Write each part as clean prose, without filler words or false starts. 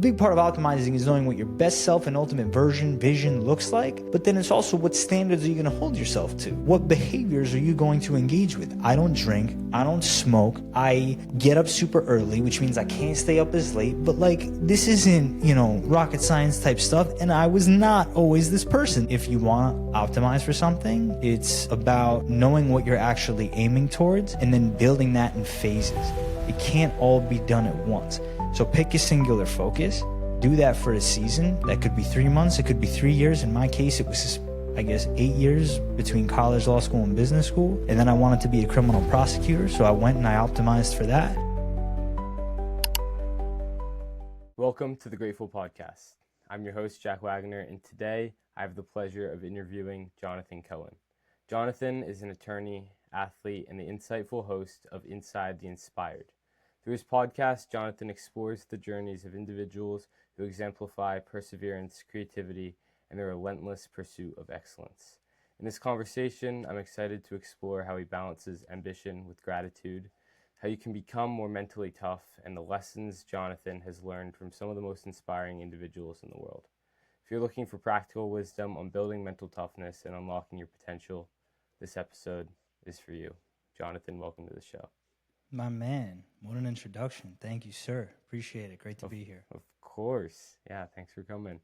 big part of optimizing is knowing what your best self and ultimate vision looks like, but then it's also what standards are you going to hold yourself to? What behaviors are you going to engage with? I don't drink, I don't smoke, I get up super early, which means I can't stay up as late, but like, this isn't, rocket science type stuff, and I was not always this person. If you want to optimize for something, it's about knowing what you're actually aiming towards and then building that in phases. It can't all be done at once. So pick a singular focus, do that for a season. That could be 3 months, it could be 3 years. In my case, it was, 8 years between college, law school, and business school. And then I wanted to be a criminal prosecutor, so I went and I optimized for that. Welcome to the Grateful Podcast. I'm your host, Jack Wagoner, and today I have the pleasure of interviewing Jonathan Cohen. Jonathan is an attorney, athlete, and the insightful host of Inside the Inspired. Through his podcast, Jonathan explores the journeys of individuals who exemplify perseverance, creativity, and the relentless pursuit of excellence. In this conversation, I'm excited to explore how he balances ambition with gratitude, how you can become more mentally tough, and the lessons Jonathan has learned from some of the most inspiring individuals in the world. If you're looking for practical wisdom on building mental toughness and unlocking your potential, this episode is for you. Jonathan, welcome to the show. My man, what an introduction. Thank you, sir. Appreciate it. Great to be here. Of course. Yeah, thanks for coming.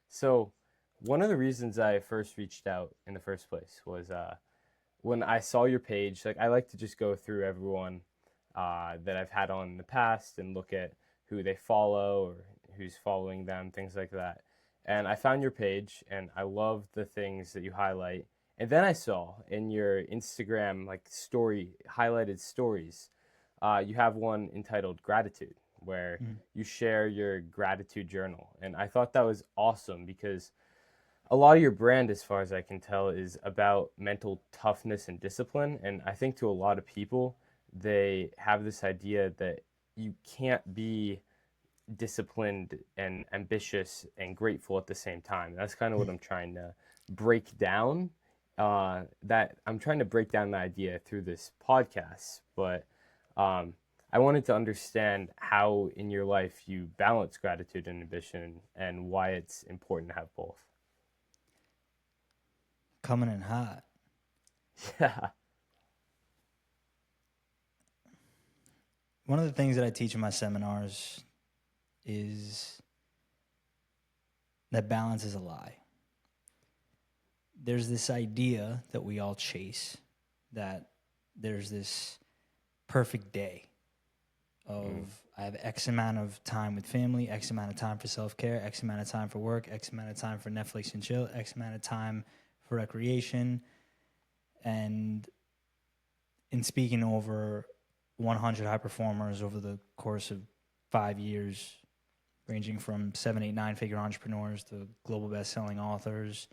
So one of the reasons I first reached out in the first place was when I saw your page. Like, I like to just go through everyone that I've had on in the past and look at who they follow or who's following them, things like that. And I found your page and I love the things that you highlight. And then I saw in your Instagram highlighted stories, you have one entitled Gratitude, where you share your gratitude journal. And I thought that was awesome because a lot of your brand, as far as I can tell, is about mental toughness and discipline. And I think to a lot of people, they have this idea that you can't be disciplined and ambitious and grateful at the same time. That's kind of what I'm trying to break down. I'm trying to break down the idea through this podcast, but I wanted to understand how in your life you balance gratitude and ambition and why it's important to have both. Coming in hot. Yeah. One of the things that I teach in my seminars is that balance is a lie. There's this idea that we all chase, that there's this perfect day of I have X amount of time with family, X amount of time for self-care, X amount of time for work, X amount of time for Netflix and chill, X amount of time for recreation. And in speaking over 100 high performers over the course of 5 years, ranging from 7, 8, 9-figure entrepreneurs to global best-selling authors,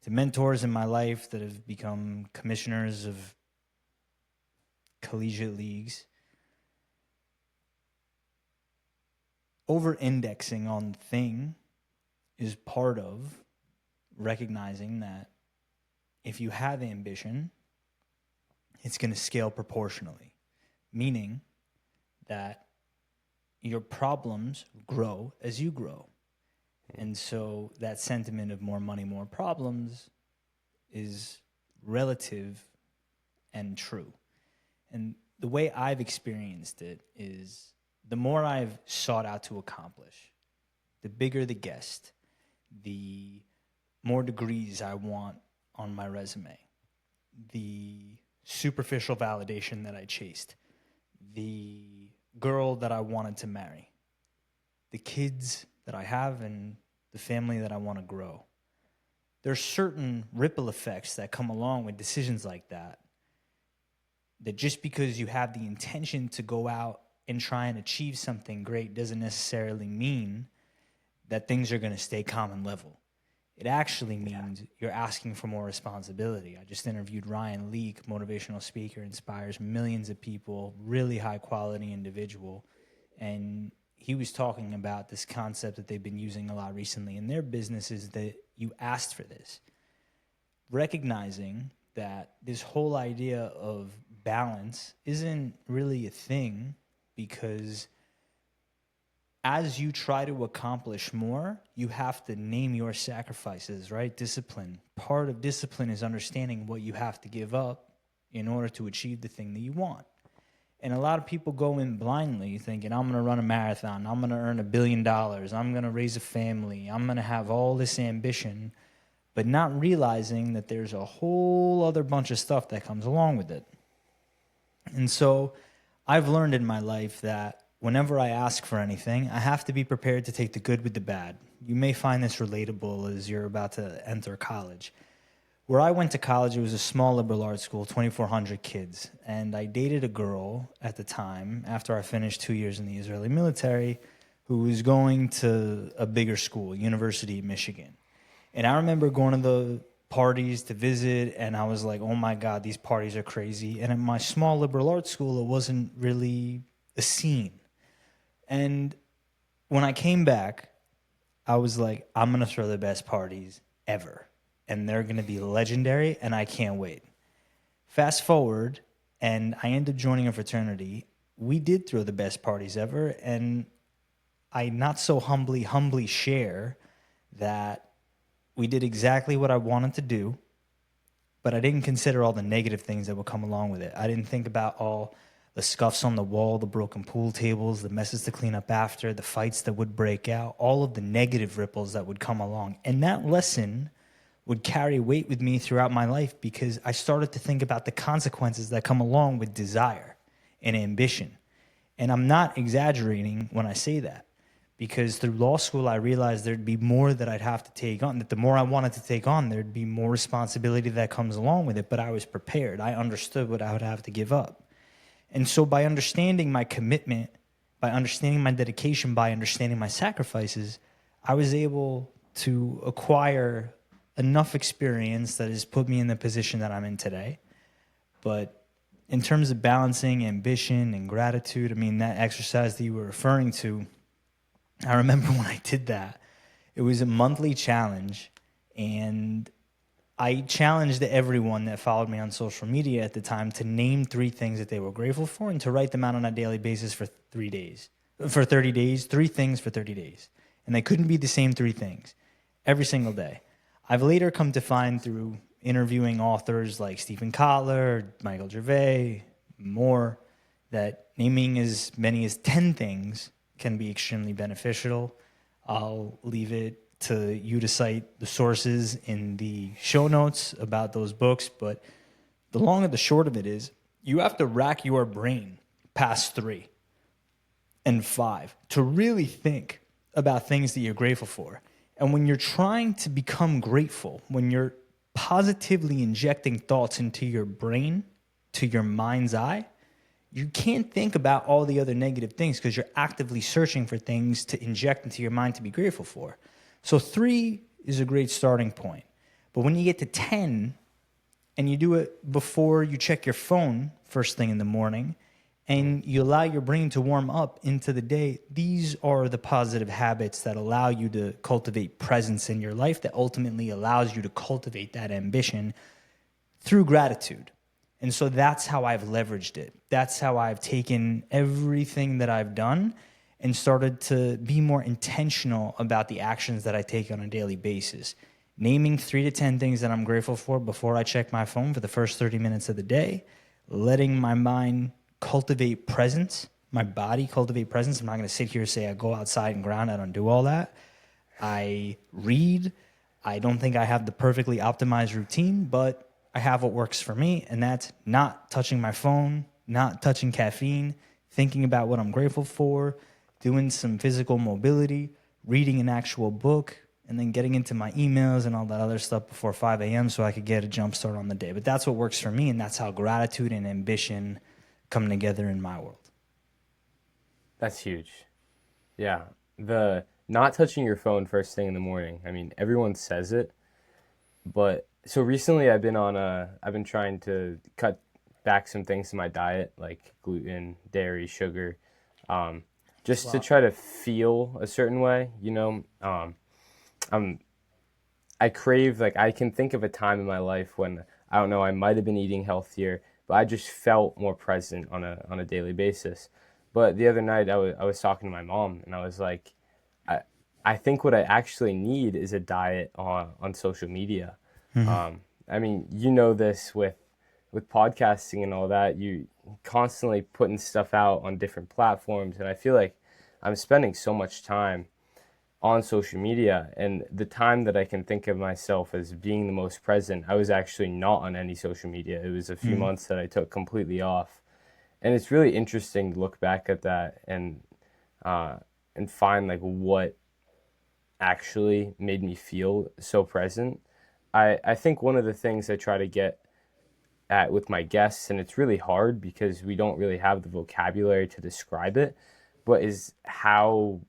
to mentors in my life that have become commissioners of collegiate leagues, over-indexing on the thing is part of recognizing that if you have ambition, it's going to scale proportionally, meaning that your problems grow as you grow. And so that sentiment of more money, more problems is relative and true. And the way I've experienced it is the more I've sought out to accomplish, the bigger the guest, the more degrees I want on my resume, the superficial validation that I chased, the girl that I wanted to marry, the kids that I have, and the family that I want to grow. There's certain ripple effects that come along with decisions like that, that just because you have the intention to go out and try and achieve something great doesn't necessarily mean that things are going to stay common level. It actually means you're asking for more responsibility. I just interviewed Ryan Leake, motivational speaker, inspires millions of people, really high quality individual. And he was talking about this concept that they've been using a lot recently in their businesses, that you asked for this. Recognizing that this whole idea of balance isn't really a thing because as you try to accomplish more, you have to name your sacrifices, right? Discipline. Part of discipline is understanding what you have to give up in order to achieve the thing that you want. And a lot of people go in blindly thinking, I'm going to run a marathon, I'm going to earn $1 billion, I'm going to raise a family, I'm going to have all this ambition, but not realizing that there's a whole other bunch of stuff that comes along with it. And so I've learned in my life that whenever I ask for anything, I have to be prepared to take the good with the bad. You may find this relatable as you're about to enter college. Where I went to college, it was a small liberal arts school, 2,400 kids. And I dated a girl at the time, after I finished 2 years in the Israeli military, who was going to a bigger school, University of Michigan. And I remember going to the parties to visit, and I was like, oh my God, these parties are crazy. And at my small liberal arts school, it wasn't really a scene. And when I came back, I was like, I'm going to throw the best parties ever. And they're going to be legendary, and I can't wait. Fast forward, and I ended up joining a fraternity. We did throw the best parties ever, and I not so humbly share that we did exactly what I wanted to do, but I didn't consider all the negative things that would come along with it. I didn't think about all the scuffs on the wall, the broken pool tables, the messes to clean up after, the fights that would break out, all of the negative ripples that would come along. And that lesson would carry weight with me throughout my life because I started to think about the consequences that come along with desire and ambition. And I'm not exaggerating when I say that, because through law school, I realized there'd be more that I'd have to take on, that the more I wanted to take on, there'd be more responsibility that comes along with it, but I was prepared. I understood what I would have to give up. And so by understanding my commitment, by understanding my dedication, by understanding my sacrifices, I was able to acquire enough experience that has put me in the position that I'm in today. But in terms of balancing ambition and gratitude, I mean, that exercise that you were referring to, I remember when I did that, it was a monthly challenge, and I challenged everyone that followed me on social media at the time to name 3 things that they were grateful for and to write them out on a daily basis for 3 days. For 30 days, 3 things for 30 days. And they couldn't be the same 3 things every single day. I've later come to find through interviewing authors like Stephen Kotler, Michael Gervais, more, that naming as many as 10 things can be extremely beneficial. I'll leave it to you to cite the sources in the show notes about those books, but the long and the short of it is you have to rack your brain past 3 and 5 to really think about things that you're grateful for. And when you're trying to become grateful, when you're positively injecting thoughts into your brain, to your mind's eye, you can't think about all the other negative things because you're actively searching for things to inject into your mind to be grateful for. So 3 is a great starting point. But when you get to 10, and you do it before you check your phone first thing in the morning, and you allow your brain to warm up into the day, these are the positive habits that allow you to cultivate presence in your life, that ultimately allows you to cultivate that ambition through gratitude. And so that's how I've leveraged it. That's how I've taken everything that I've done and started to be more intentional about the actions that I take on a daily basis. Naming 3 to 10 things that I'm grateful for before I check my phone for the first 30 minutes of the day, letting my mind cultivate presence, my body cultivate presence. I'm not going to sit here and say I go outside and ground. I don't do all that. I read. I don't think I have the perfectly optimized routine, but I have what works for me, and that's not touching my phone, not touching caffeine, thinking about what I'm grateful for, doing some physical mobility, reading an actual book, and then getting into my emails and all that other stuff before 5 a.m. so I could get a jump start on the day. But that's what works for me, and that's how gratitude and ambition come together in my world. That's huge. Yeah. The not touching your phone first thing in the morning. I mean, everyone says it, but so recently I've been trying to cut back some things in my diet, like gluten, dairy, sugar, just to try to feel a certain way, you know. I crave, like, I can think of a time in my life when, I don't know, I might have been eating healthier, but I just felt more present on a daily basis. But the other night I was talking to my mom, and I was like, I think what I actually need is a diet on social media. I mean, you know this with podcasting and all that, you constantly putting stuff out on different platforms, and I feel like I'm spending so much time on social media, and the time that I can think of myself as being the most present, I was actually not on any social media. It was a few months that I took completely off, and it's really interesting to look back at that and find like what actually made me feel so present. I think one of the things I try to get at with my guests, and it's really hard because we don't really have the vocabulary to describe it, but is how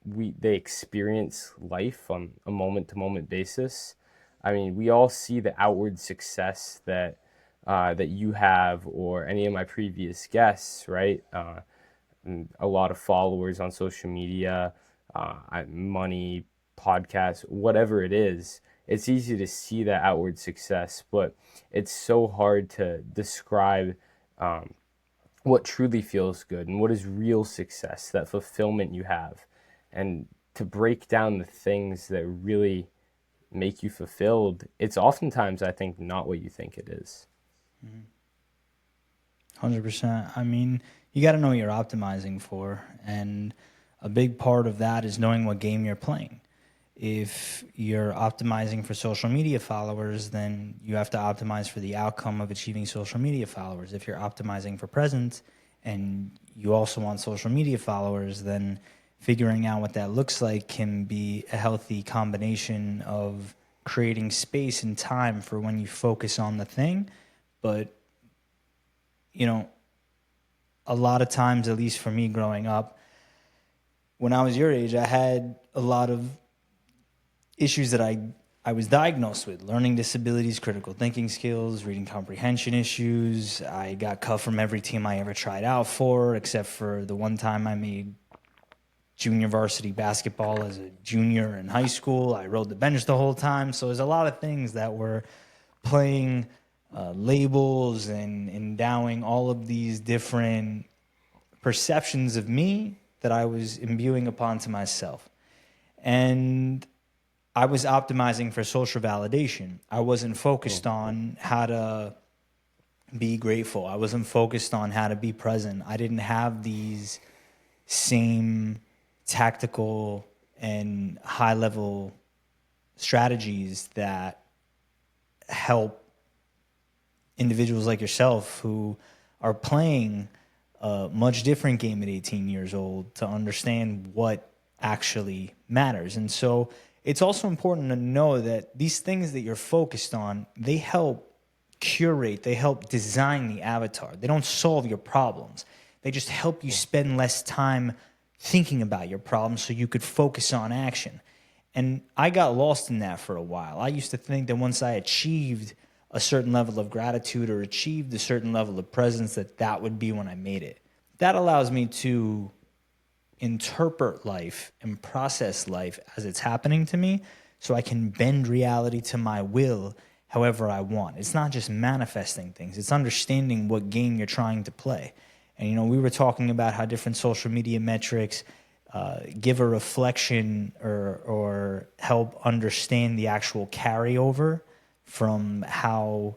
they experience life on a moment to moment basis. I mean, we all see the outward success that you have or any of my previous guests, right? A lot of followers on social media, money, podcasts, whatever it is. It's easy to see that outward success, but it's so hard to describe what truly feels good and what is real success, that fulfillment you have, and to break down the things that really make you fulfilled. It's oftentimes, I think, not what you think it is. 100%. I mean, you got to know what you're optimizing for. And a big part of that is knowing what game you're playing. If you're optimizing for social media followers, then you have to optimize for the outcome of achieving social media followers. If you're optimizing for presence and you also want social media followers, then figuring out what that looks like can be a healthy combination of creating space and time for when you focus on the thing. But, you know, a lot of times, at least for me growing up, when I was your age, I had a lot of issues that I was diagnosed with: learning disabilities, critical thinking skills, reading comprehension issues. I got cut from every team I ever tried out for, except for the one time I made junior varsity basketball as a junior in high school. I rode the bench the whole time. So there's a lot of things that were playing labels and endowing all of these different perceptions of me that I was imbuing upon to myself. And I was optimizing for social validation. I wasn't focused on how to be grateful. I wasn't focused on how to be present. I didn't have these same tactical and high-level strategies that help individuals like yourself who are playing a much different game at 18 years old to understand what actually matters. And so it's also important to know that these things that you're focused on, they help curate, they help design the avatar. They don't solve your problems. They just help you spend less time thinking about your problems so you could focus on action. And I got lost in that for a while. I used to think that once I achieved a certain level of gratitude or achieved a certain level of presence, that would be when I made it. That allows me to interpret life and process life as it's happening to me so I can bend reality to my will however I want. It's not just manifesting things. It's understanding what game you're trying to play. And, you know, we were talking about how different social media metrics give a reflection or help understand the actual carryover from how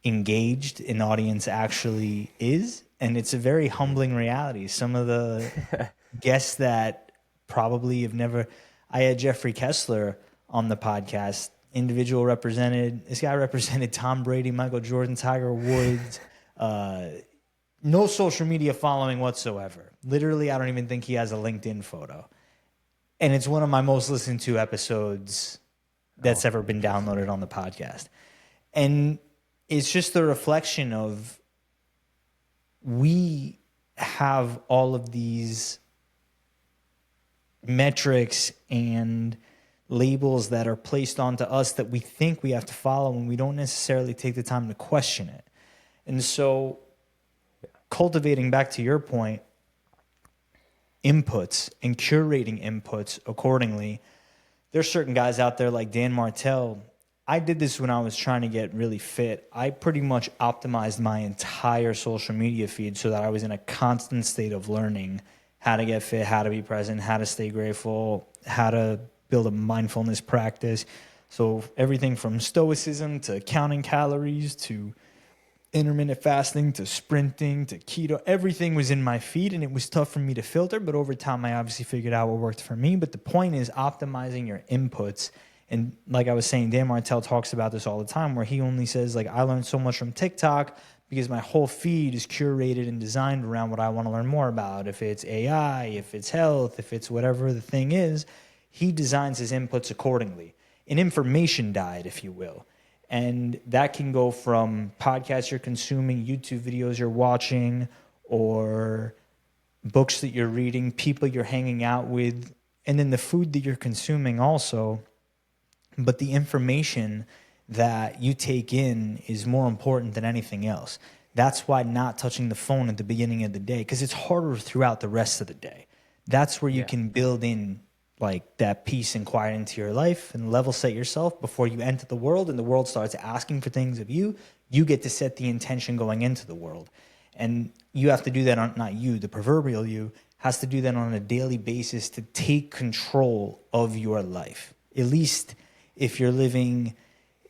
engaged an audience actually is. And it's a very humbling reality. Some of the guests that probably have never... I had Jeffrey Kessler on the podcast. This guy represented Tom Brady, Michael Jordan, Tiger Woods. No social media following whatsoever. Literally, I don't even think he has a LinkedIn photo. And it's one of my most listened to episodes that's ever been downloaded on the podcast. And it's just a reflection of we have all of these metrics and labels that are placed onto us that we think we have to follow, and we don't necessarily take the time to question it. And so cultivating, back to your point, inputs and curating inputs accordingly. There's certain guys out there like Dan Martell. I did this when I was trying to get really fit. I pretty much optimized my entire social media feed so that I was in a constant state of learning how to get fit, how to be present, how to stay grateful, how to build a mindfulness practice. So everything from stoicism to counting calories to intermittent fasting to sprinting to keto, everything was in my feed, and it was tough for me to filter. But over time, I obviously figured out what worked for me. But the point is optimizing your inputs. And like I was saying, Dan Martell talks about this all the time, where he only says, like, I learned so much from TikTok because my whole feed is curated and designed around what I want to learn more about. If it's AI, if it's health, if it's whatever the thing is, he designs his inputs accordingly. An information diet, if you will. And that can go from podcasts you're consuming, YouTube videos you're watching, or books that you're reading, people you're hanging out with, and then the food that you're consuming also. But the information that you take in is more important than anything else. That's why not touching the phone at the beginning of the day, because it's harder throughout the rest of the day. That's where you can build in like that peace and quiet into your life and level set yourself before you enter the world and the world starts asking for things of you. You get to set the intention going into the world. And you have to do that on, not you, the proverbial you has to do that on a daily basis to take control of your life. At least if you're living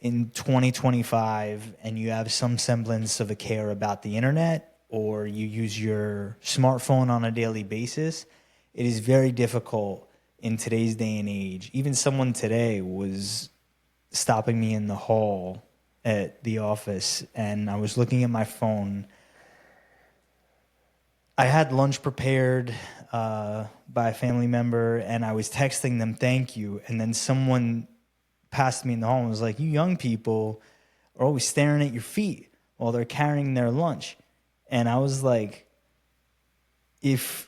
in 2025 and you have some semblance of a care about the internet, or you use your smartphone on a daily basis, it is very difficult in today's day and age. Even someone today was stopping me in the hall at the office, and I was looking at my phone. I had lunch prepared by a family member, and I was texting them thank you, and then someone passed me in the hall and was like, you young people are always staring at your feet while they're carrying their lunch. And I was like, if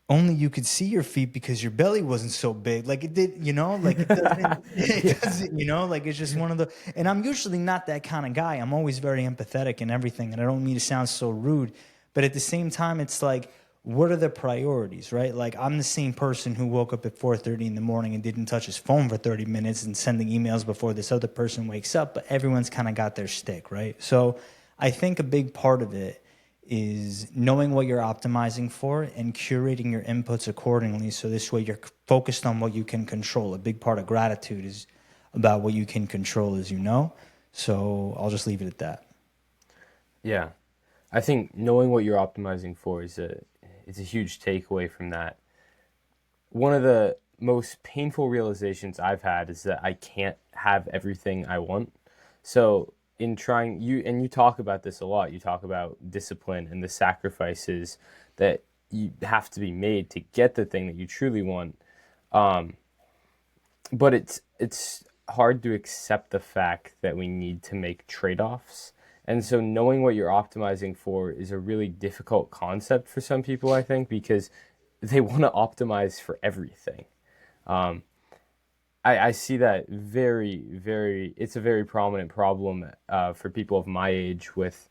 only you could see your feet because your belly wasn't so big. Like it did, you know, like it doesn't, you know, like it's just one of the, and I'm usually not that kind of guy. I'm always very empathetic and everything. And I don't mean to sound so rude, but at the same time, it's like, what are the priorities, right? Like I'm the same person who woke up at 4:30 in the morning and didn't touch his phone for 30 minutes and sending emails before this other person wakes up, but everyone's kind of got their stick, right? So I think a big part of it is knowing what you're optimizing for and curating your inputs accordingly. So this way you're focused on what you can control. A big part of gratitude is about what you can control, as you know. So I'll just leave it at that. Yeah. I think knowing what you're optimizing for is a huge takeaway from that. One of the most painful realizations I've had is that I can't have everything I want. So in trying, you talk about this a lot. You talk about discipline and the sacrifices that you have to be made to get the thing that you truly want. But it's hard to accept the fact that we need to make trade-offs. And so knowing what you're optimizing for is a really difficult concept for some people, I think, because they want to optimize for everything. I see that it's a very prominent problem for people of my age with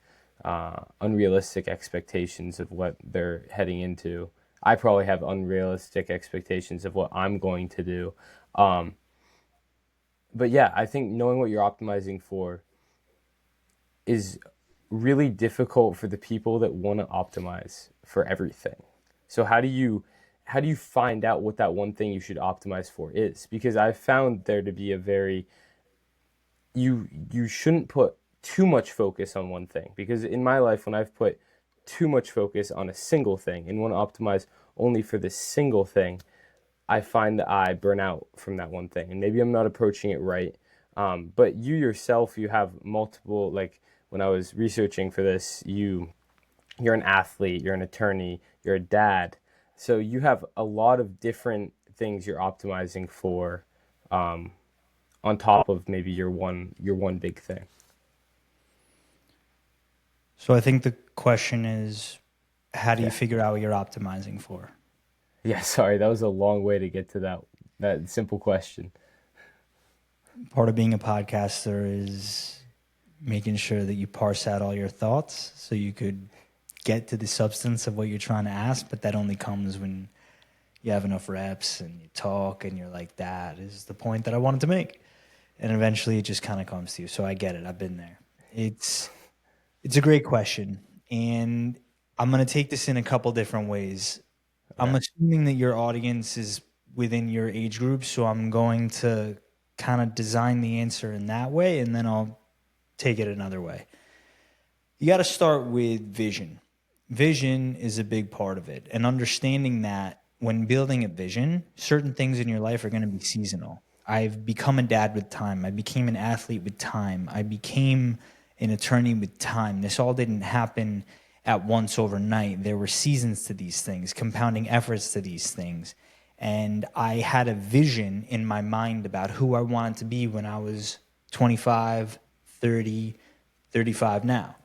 unrealistic expectations of what they're heading into. I probably have unrealistic expectations of what I'm going to do. But yeah, I think knowing what you're optimizing for is really difficult for the people that want to optimize for everything. So how do you find out what that one thing you should optimize for is? Because I've found there to be you shouldn't put too much focus on one thing. Because in my life, when I've put too much focus on a single thing and want to optimize only for this single thing, I find that I burn out from that one thing. And maybe I'm not approaching it right. But you yourself, you have multiple, like when I was researching for this, you're an athlete, you're an attorney, you're a dad. So you have a lot of different things you're optimizing for, on top of maybe your one big thing. So I think the question is, how do you figure out what you're optimizing for? Yeah, sorry, that was a long way to get to that simple question. Part of being a podcaster is making sure that you parse out all your thoughts so you could get to the substance of what you're trying to ask, but that only comes when you have enough reps and you talk and you're like, that is the point that I wanted to make. and eventually it just kind of comes to you. So I get it. I've been there. It's a great question, and I'm going to take this in a couple different ways. I'm Okay. assuming that your audience is within your age group, so I'm going to kind of design the answer in that way, and then I'll take it another way. You got to start with vision. Vision is a big part of it, and understanding that when building a vision, certain things in your life are going to be seasonal. I've become a dad with time. I became an athlete with time. I became an attorney with time. This all didn't happen at once overnight. There were seasons to these things, compounding efforts to these things. And I had a vision in my mind about who I wanted to be when I was 25, 30, 35 now.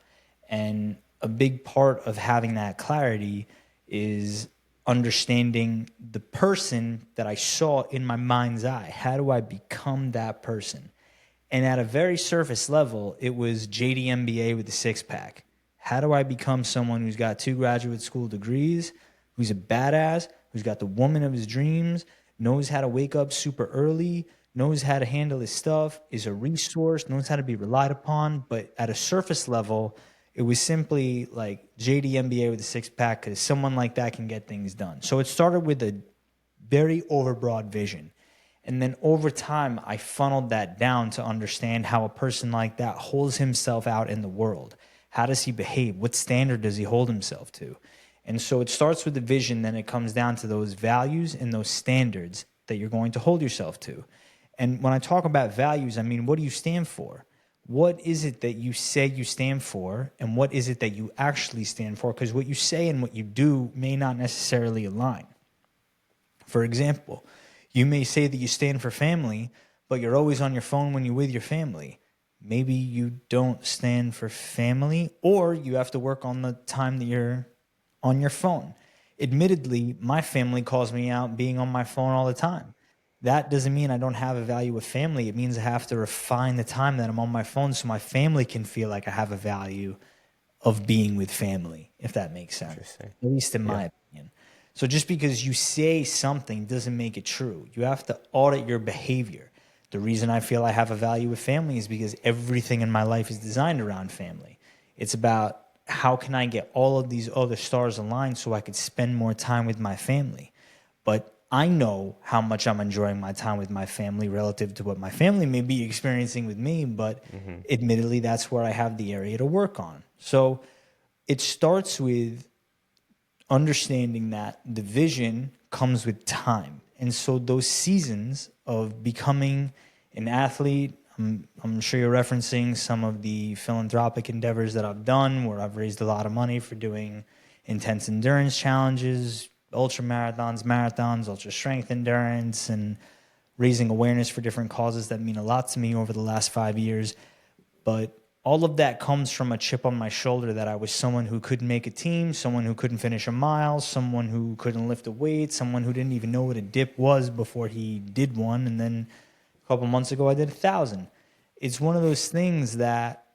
And a big part of having that clarity is understanding the person that I saw in my mind's eye. How do I become that person? And at a very surface level, it was JD MBA with a six pack. How do I become someone who's got 2 graduate school degrees, who's a badass, who's got the woman of his dreams, knows how to wake up super early, knows how to handle his stuff, is a resource, knows how to be relied upon? But at a surface level, it was simply like JD MBA with a six pack because someone like that can get things done. So it started with a very overbroad vision. And then over time, I funneled that down to understand how a person like that holds himself out in the world. How does he behave? What standard does he hold himself to? And so it starts with the vision, then it comes down to those values and those standards that you're going to hold yourself to. And when I talk about values, I mean, what do you stand for? What is it that you say you stand for, and what is it that you actually stand for? Because what you say and what you do may not necessarily align. For example, you may say that you stand for family, but you're always on your phone when you're with your family. Maybe you don't stand for family, or you have to work on the time that you're on your phone. Admittedly, my family calls me out being on my phone all the time. That doesn't mean I don't have a value with family. It means I have to refine the time that I'm on my phone so my family can feel like I have a value of being with family, if that makes sense, at least in my opinion. So just because you say something doesn't make it true. You have to audit your behavior. The reason I feel I have a value with family is because everything in my life is designed around family. It's about how can I get all of these other stars aligned so I could spend more time with my family. But I know how much I'm enjoying my time with my family relative to what my family may be experiencing with me, but admittedly, that's where I have the area to work on. So it starts with understanding that the vision comes with time. And so those seasons of becoming an athlete, I'm sure you're referencing some of the philanthropic endeavors that I've done where I've raised a lot of money for doing intense endurance challenges, ultra marathons, ultra strength endurance, and raising awareness for different causes that mean a lot to me over the last 5 years. But all of that comes from a chip on my shoulder that I was someone who couldn't make a team, someone who couldn't finish a mile, someone who couldn't lift a weight, someone who didn't even know what a dip was before he did one. And then a couple months ago, I did 1,000. It's one of those things that,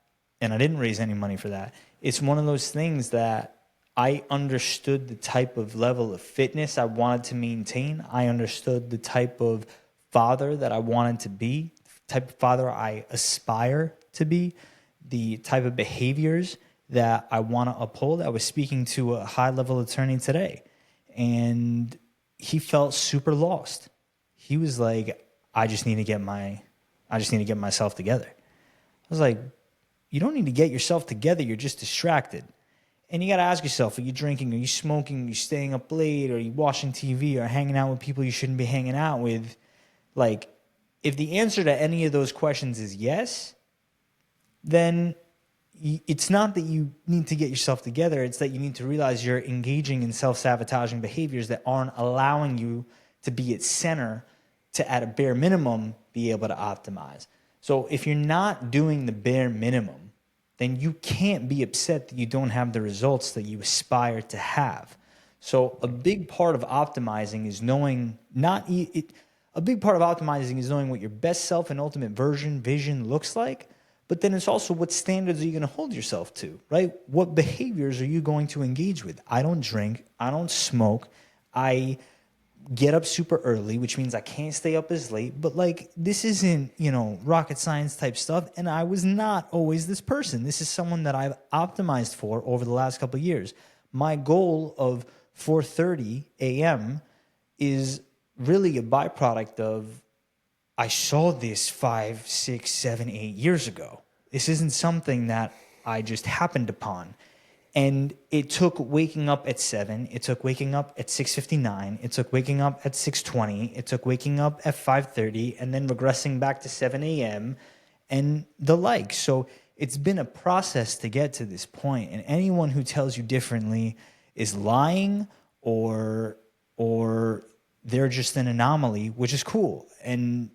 and I didn't raise any money for that. It's one of those things that I understood the type of level of fitness I wanted to maintain. I understood the type of father that I wanted to be, type of father I aspire to be, the type of behaviors that I want to uphold. I was speaking to a high-level attorney today, and he felt super lost. He was like, I just need to get myself together. I was like, you don't need to get yourself together. You're just distracted. And you got to ask yourself, are you drinking? Are you smoking? Are you staying up late? Are you watching TV or hanging out with people you shouldn't be hanging out with? Like, if the answer to any of those questions is yes, then it's not that you need to get yourself together. It's that you need to realize you're engaging in self-sabotaging behaviors that aren't allowing you to be at center to, at a bare minimum, be able to optimize. So if you're not doing the bare minimum, then you can't be upset that you don't have the results that you aspire to have. So a big part of optimizing is knowing a big part of optimizing is knowing what your best self and ultimate vision looks like. But then it's also what standards are you going to hold yourself to, right? What behaviors are you going to engage with? I don't drink. I don't smoke. I get up super early, which means I can't stay up as late. But like, this isn't, rocket science type stuff. And I was not always this person. This is someone that I've optimized for over the last couple of years. My goal of 4:30 a.m. is really a byproduct of I saw this 5, 6, 7, 8 years ago. This isn't something that I just happened upon. And it took waking up at 7. It took waking up at 6:59. It took waking up at 6:20. It took waking up at 5:30 and then regressing back to 7 a.m. and the like. So it's been a process to get to this point. And anyone who tells you differently is lying or they're just an anomaly, which is cool. And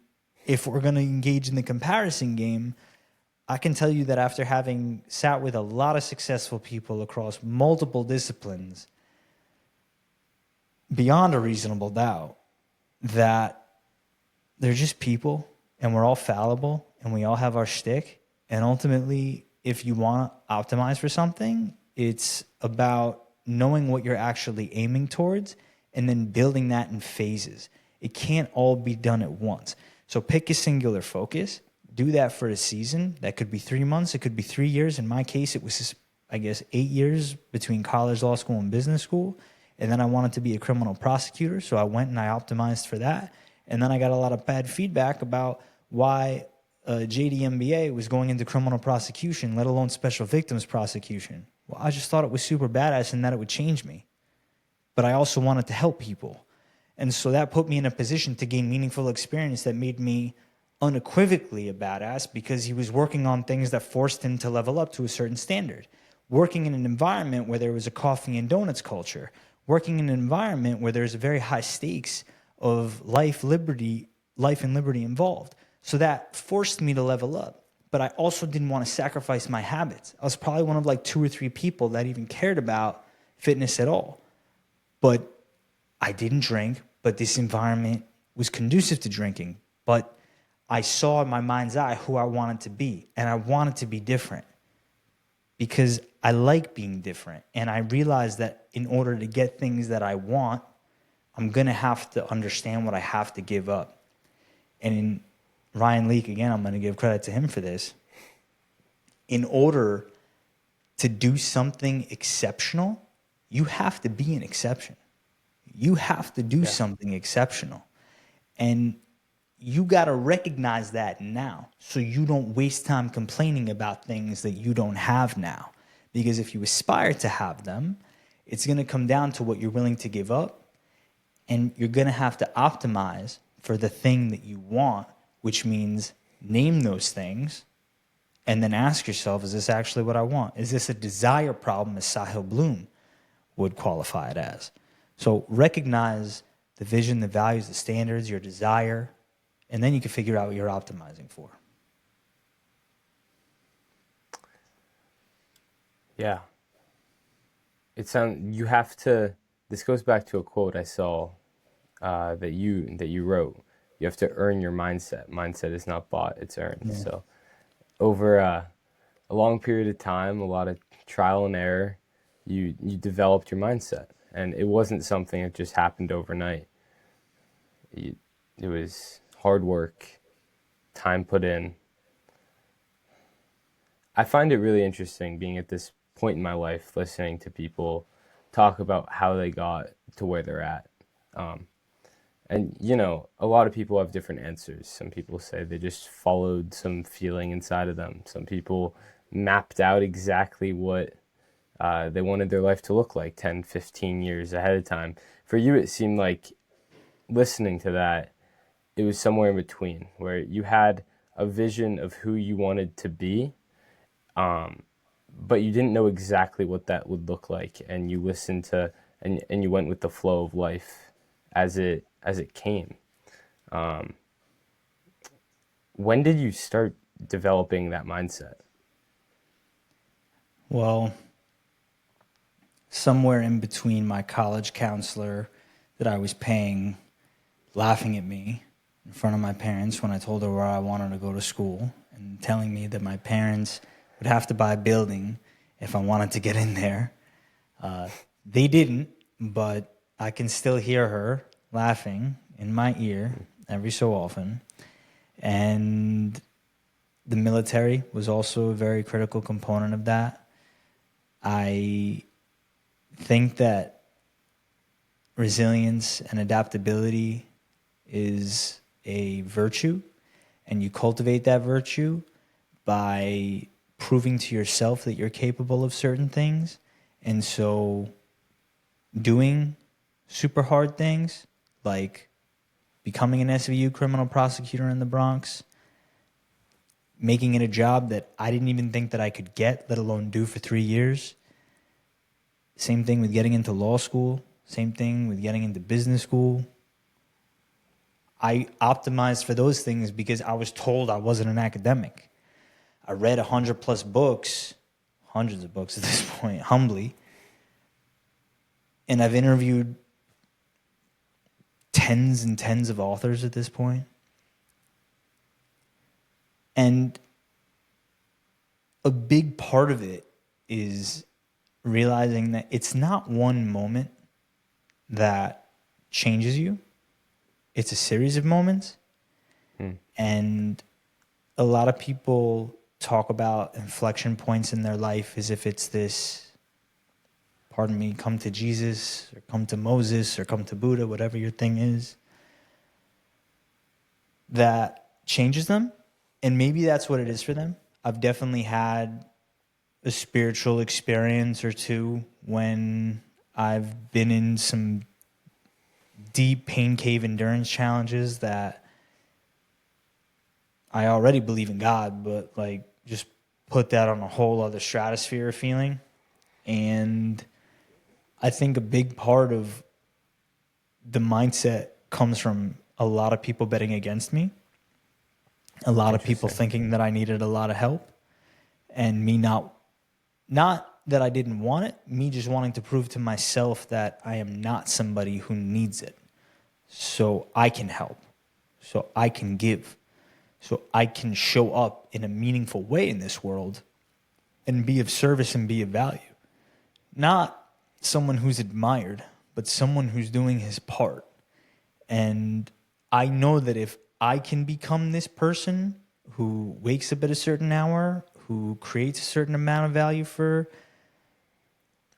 if we're going to engage in the comparison game, I can tell you that after having sat with a lot of successful people across multiple disciplines, beyond a reasonable doubt, that they're just people and we're all fallible and we all have our shtick. And ultimately, if you want to optimize for something, it's about knowing what you're actually aiming towards and then building that in phases. It can't all be done at once. So pick a singular focus. Do that for a season. That could be 3 months. It could be 3 years. In my case, it was, 8 years between college, law school, and business school. And then I wanted to be a criminal prosecutor, so I went and I optimized for that. And then I got a lot of bad feedback about why JD was going into criminal prosecution, let alone special victims prosecution. Well, I just thought it was super badass and that it would change me. But I also wanted to help people. And so that put me in a position to gain meaningful experience that made me unequivocally a badass because he was working on things that forced him to level up to a certain standard. Working in an environment where there was a coffee and donuts culture. Working in an environment where there's very high stakes of life and liberty involved. So that forced me to level up. But I also didn't want to sacrifice my habits. I was probably one of like 2 or 3 people that even cared about fitness at all. But I didn't drink, but this environment was conducive to drinking. But I saw in my mind's eye who I wanted to be, and I wanted to be different because I like being different. And I realized that in order to get things that I want, I'm going to have to understand what I have to give up. And in Ryan Leake, again, I'm going to give credit to him for this. In order to do something exceptional, you have to be an exception. You have to do something exceptional. And you got to recognize that now so you don't waste time complaining about things that you don't have now. Because if you aspire to have them, it's going to come down to what you're willing to give up. And you're going to have to optimize for the thing that you want, which means name those things and then ask yourself, is this actually what I want? Is this a desire problem, as Sahil Bloom would qualify it as? So recognize the vision, the values, the standards, your desire, and then you can figure out what you're optimizing for. Yeah. You have to, this goes back to a quote I saw that you wrote. You have to earn your mindset. Mindset is not bought, it's earned. Yeah. So over a long period of time, a lot of trial and error, you developed your mindset. And it wasn't something that just happened overnight. It was hard work, time put in. I find it really interesting being at this point in my life, listening to people talk about how they got to where they're at. And, a lot of people have different answers. Some people say they just followed some feeling inside of them. Some people mapped out exactly what they wanted their life to look like 10, 15 years ahead of time. For you, it seemed like, listening to that, it was somewhere in between, where you had a vision of who you wanted to be, but you didn't know exactly what that would look like, and you listened to, and you went with the flow of life as it came. When did you start developing that mindset? Well, somewhere in between my college counselor that I was paying laughing at me in front of my parents when I told her where I wanted to go to school and telling me that my parents would have to buy a building if I wanted to get in there. They didn't, but I can still hear her laughing in my ear every so often. And the military was also a very critical component of that. I think that resilience and adaptability is a virtue, and you cultivate that virtue by proving to yourself that you're capable of certain things. And so doing super hard things like becoming an SVU criminal prosecutor in the Bronx, making it a job that I didn't even think that I could get, let alone do for 3 years. Same thing with getting into law school. Same thing with getting into business school. I optimized for those things because I was told I wasn't an academic. I read 100 plus books, hundreds of books at this point, humbly. And I've interviewed tens and tens of authors at this point. And a big part of it is realizing that it's not one moment that changes you. It's a series of moments. And a lot of people talk about inflection points in their life as if it's this, pardon me, come to Jesus or come to Moses or come to Buddha, whatever your thing is, that changes them. And maybe that's what it is for them. I've definitely had a spiritual experience or two when I've been in some deep pain cave endurance challenges that I already believe in God, but like just put that on a whole other stratosphere of feeling. And I think a big part of the mindset comes from a lot of people betting against me, a lot of people thinking that I needed a lot of help, and me not that I didn't want it, me just wanting to prove to myself that I am not somebody who needs it. So I can help, so I can give, so I can show up in a meaningful way in this world and be of service and be of value. Not someone who's admired, but someone who's doing his part. And I know that if I can become this person who wakes up at a certain hour, who creates a certain amount of value for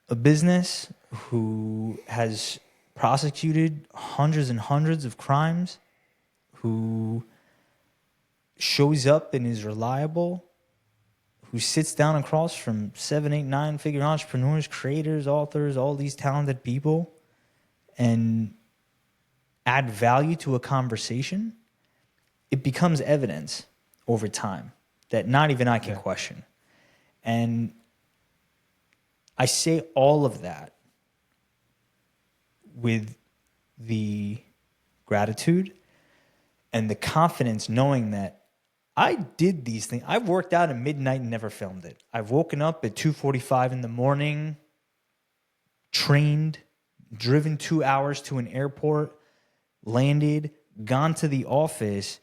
a business, who has prosecuted hundreds and hundreds of crimes, who shows up and is reliable, who sits down across from 7, 8, 9-figure entrepreneurs, creators, authors, all these talented people, and add value to a conversation, it becomes evidence over time that not even I can question. And I say all of that with the gratitude and the confidence knowing that I did these things. I've worked out at midnight and never filmed it. I've woken up at 2:45 in the morning, trained, driven 2 hours to an airport, landed, gone to the office,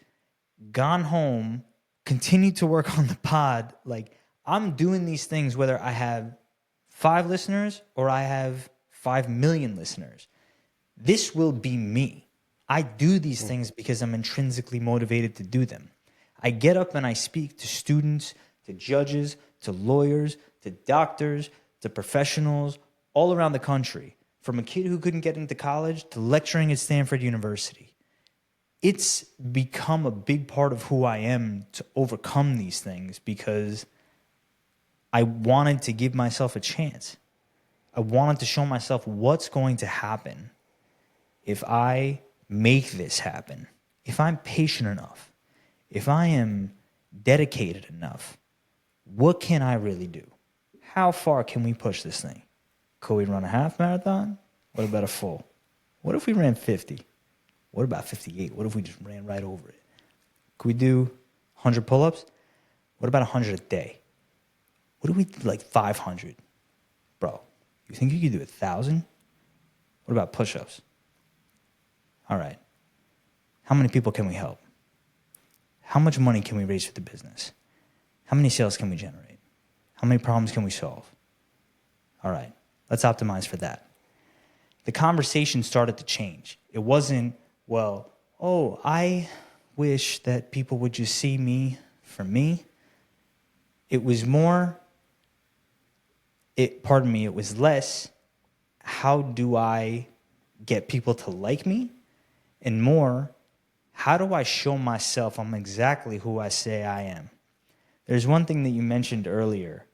gone home, continued to work on the pod. Like, I'm doing these things whether I have 5 listeners or I have 5 million listeners. This will be me. I do these things because I'm intrinsically motivated to do them. I get up and I speak to students, to judges, to lawyers, to doctors, to professionals all around the country, from a kid who couldn't get into college to lecturing at Stanford University. It's become a big part of who I am to overcome these things because I wanted to give myself a chance. I wanted to show myself what's going to happen if I make this happen, if I'm patient enough, if I am dedicated enough. What can I really do? How far can we push this thing? Could we run a half marathon? What about a full? What if we ran 50? What about 58? What if we just ran right over it? Could we do 100 pull-ups? What about 100 a day? What if we did like 500? Bro, you think you could do 1,000? What about push-ups? All right. How many people can we help? How much money can we raise for the business? How many sales can we generate? How many problems can we solve? All right. Let's optimize for that. the conversation started to change. It wasn't, well, oh, I wish that people would just see me for me. It was more, it was less, how do I get people to like me? And more, how do I show myself I'm exactly who I say I am? There's one thing that you mentioned earlier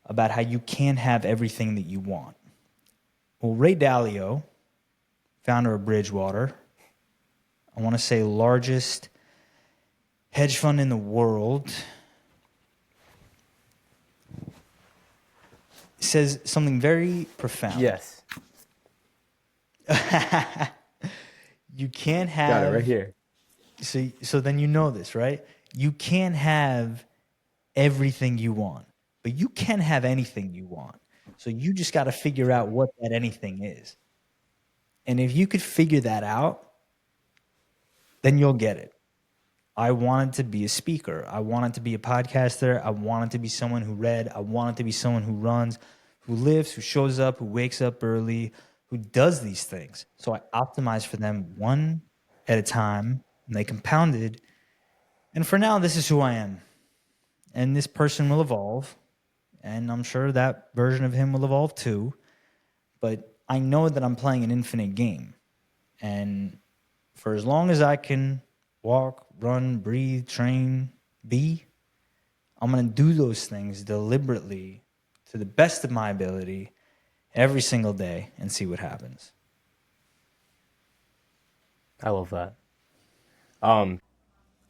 about how you can't have everything that you want. Well, Ray Dalio, founder of Bridgewater, I want to say largest hedge fund in the world, says something very profound. Yes. You can't have... Got it right here. So then you know this, right? You can't have everything you want, but you can have anything you want. So you just got to figure out what that anything is. And if you could figure that out, then you'll get it. I wanted to be a speaker. I wanted to be a podcaster. I wanted to be someone who read. I wanted to be someone who runs, who lives, who shows up, who wakes up early, who does these things. So I optimized for them one at a time, and they compounded. And for now, this is who I am. And this person will evolve, and I'm sure that version of him will evolve too. But I know that I'm playing an infinite game. And for as long as I can walk, run, breathe, train, I'm going to do those things deliberately to the best of my ability every single day and see what happens. I love that.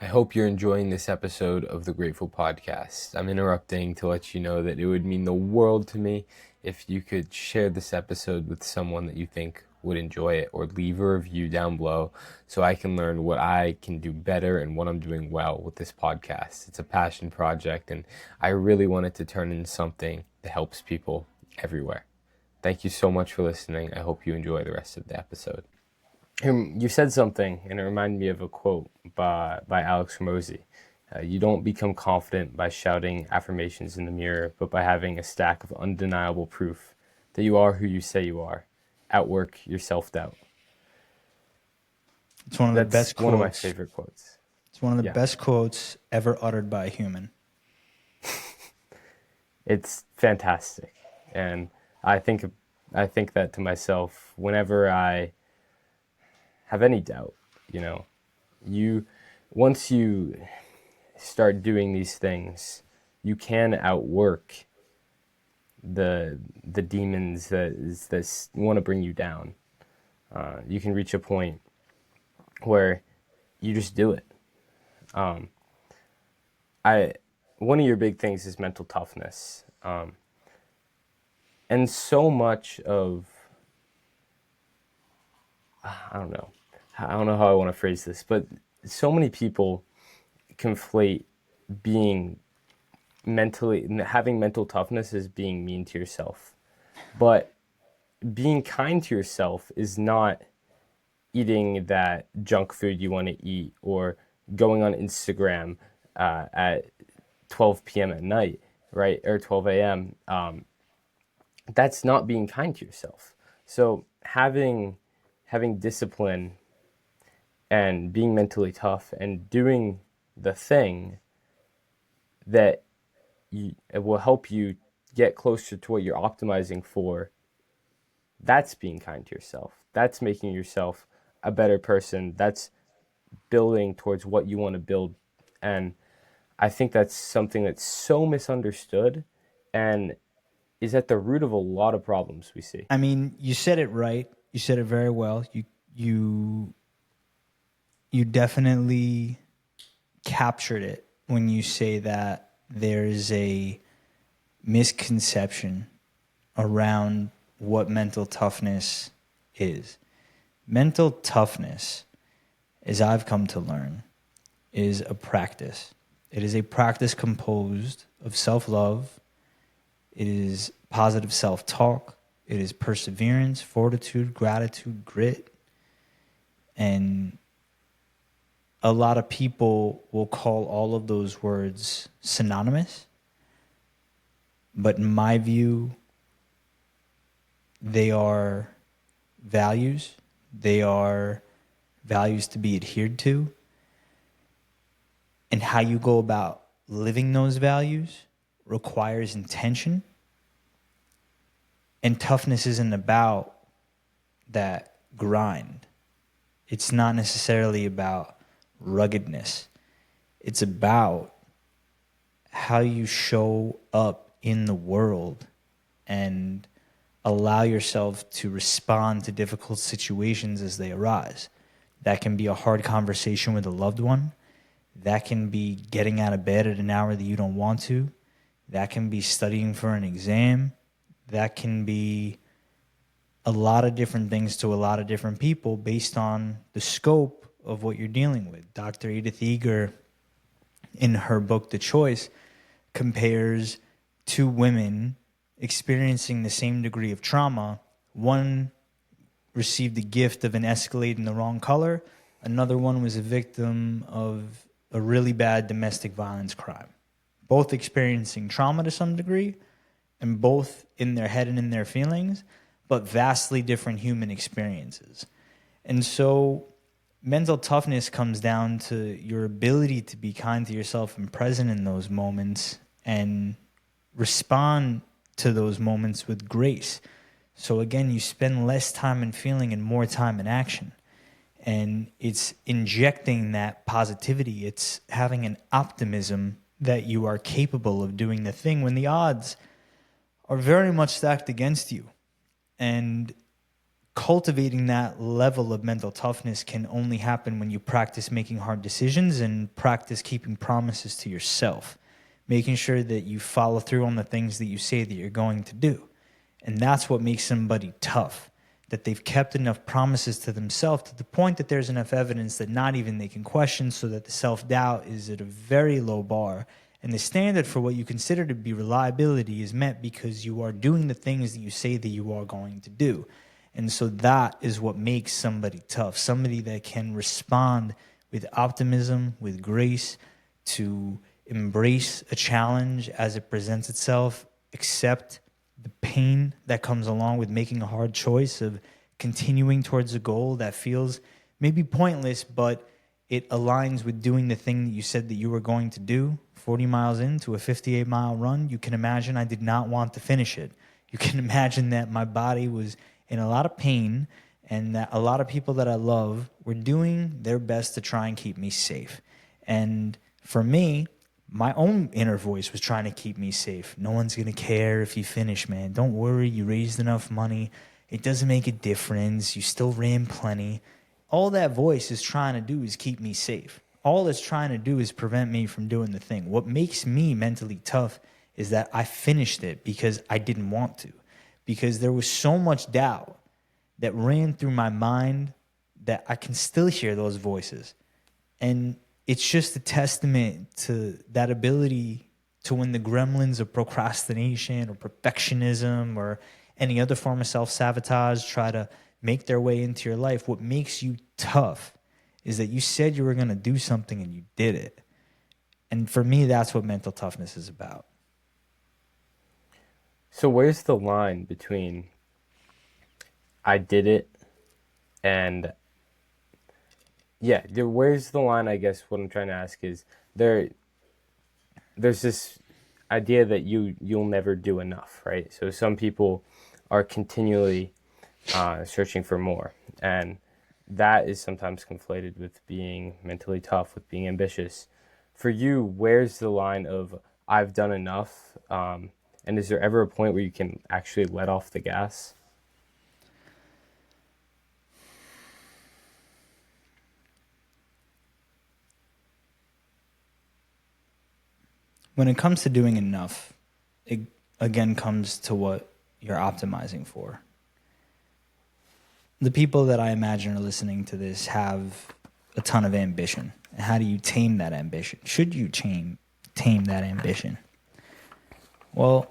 I hope you're enjoying this episode of the Grateful Podcast. I'm interrupting to let you know that it would mean the world to me if you could share this episode with someone that you think would enjoy it, or leave a review down below so I can learn what I can do better and what I'm doing well with this podcast. It's a passion project, and I really want it to turn into something that helps people everywhere. Thank you so much for listening. I hope you enjoy the rest of the episode. You said something, and it reminded me of a quote by Alex Ramosi. You don't become confident by shouting affirmations in the mirror, but by having a stack of undeniable proof that you are who you say you are. Outwork your self-doubt. It's one of the best quotes. One of my favorite quotes. It's one of the best quotes ever uttered by a human. It's fantastic. And I think that to myself whenever I have any doubt. Once you start doing these things, you can outwork the demons that want to bring you down. You can reach a point where you just do it. One of your big things is mental toughness, and so much of I don't know how I want to phrase this, but so many people conflate having mental toughness as being mean to yourself. But being kind to yourself is not eating that junk food you want to eat, or going on Instagram at 12 p.m. at night, right? Or 12 a.m. That's not being kind to yourself. So having discipline and being mentally tough and doing the thing that it will help you get closer to what you're optimizing for, that's being kind to yourself. That's making yourself a better person. That's building towards what you want to build. And I think that's something that's so misunderstood and is at the root of a lot of problems we see. I mean, you said it right. You said it very well. You definitely captured it when you say that there's a misconception around what mental toughness is. Mental toughness, as I've come to learn, is a practice. It is a practice composed of self-love. It is positive self-talk. It is perseverance, fortitude, gratitude, grit. And a lot of people will call all of those words synonymous. But in my view, they are values. They are values to be adhered to. And how you go about living those values requires intention. And toughness isn't about that grind. It's not necessarily about ruggedness. It's about how you show up in the world and allow yourself to respond to difficult situations as they arise. That can be a hard conversation with a loved one. That can be getting out of bed at an hour that you don't want to. That can be studying for an exam. That can be a lot of different things to a lot of different people based on the scope of what you're dealing with. Dr. Edith Eger, in her book, The Choice, compares two women experiencing the same degree of trauma. One received the gift of an Escalade in the wrong color. Another one was a victim of a really bad domestic violence crime. Both experiencing trauma to some degree, and both in their head and in their feelings, but vastly different human experiences. And so mental toughness comes down to your ability to be kind to yourself and present in those moments and respond to those moments with grace. So again, you spend less time in feeling and more time in action. And it's injecting that positivity. It's having an optimism that you are capable of doing the thing when the odds are very much stacked against you. And cultivating that level of mental toughness can only happen when you practice making hard decisions and practice keeping promises to yourself, making sure that you follow through on the things that you say that you're going to do. And that's what makes somebody tough, that they've kept enough promises to themselves to the point that there's enough evidence that not even they can question, so that the self-doubt is at a very low bar. And the standard for what you consider to be reliability is met because you are doing the things that you say that you are going to do. And so that is what makes somebody tough, somebody that can respond with optimism, with grace, to embrace a challenge as it presents itself, accept the pain that comes along with making a hard choice of continuing towards a goal that feels maybe pointless, but it aligns with doing the thing that you said that you were going to do. 40 miles into a 58-mile run, you can imagine I did not want to finish it. You can imagine that my body was in a lot of pain and that a lot of people that I love were doing their best to try and keep me safe. And for me, my own inner voice was trying to keep me safe. No one's going to care if you finish, man. Don't worry, you raised enough money. It doesn't make a difference. You still ran plenty. All that voice is trying to do is keep me safe. All it's trying to do is prevent me from doing the thing. What makes me mentally tough is that I finished it because I didn't want to, because there was so much doubt that ran through my mind that I can still hear those voices. And it's just a testament to that ability to, when the gremlins of procrastination or perfectionism or any other form of self-sabotage try to make their way into your life, what makes you tough is that you said you were going to do something and you did it. And for me, that's what mental toughness is about. So where's the line between I did it and where's the line? I guess what I'm trying to ask is there's this idea that you'll never do enough, right? So some people are continually searching for more, and that is sometimes conflated with being mentally tough, with being ambitious. For you, where's the line of I've done enough? And is there ever a point where you can actually let off the gas? When it comes to doing enough, it again comes to what you're optimizing for. The people that I imagine are listening to this have a ton of ambition. How do you tame that ambition? Should you tame that ambition? Well,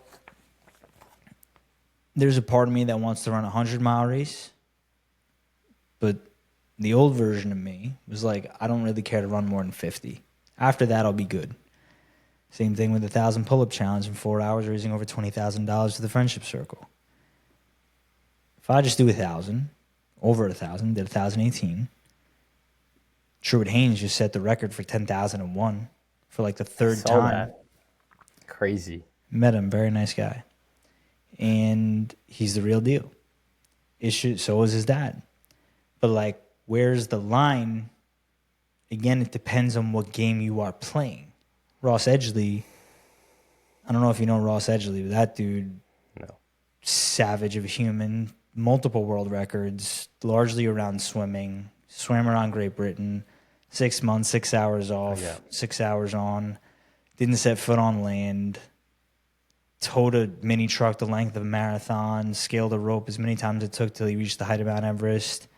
there's a part of me that wants to run a 100-mile race, but the old version of me was like, I don't really care to run more than 50. After that, I'll be good. Same thing with the 1,000 pull-up challenge in 4 hours, raising over $20,000 to the friendship circle. If I just do 1,000, over 1,000, did 1,018. Truett Haynes just set the record for 10,001 for like the third Saw time. that. Crazy. Met him, very nice guy. And he's the real deal. So is his dad. But like, where's the line? Again, it depends on what game you are playing. Ross Edgley, I don't know if you know Ross Edgley, but that dude, No. savage of a human, multiple world records, largely around swimming, swam around Great Britain, 6 months, 6 hours off, 6 hours on, didn't set foot on land, towed a mini truck the length of a marathon, scaled a rope as many times as it took till he reached the height of Mount Everest,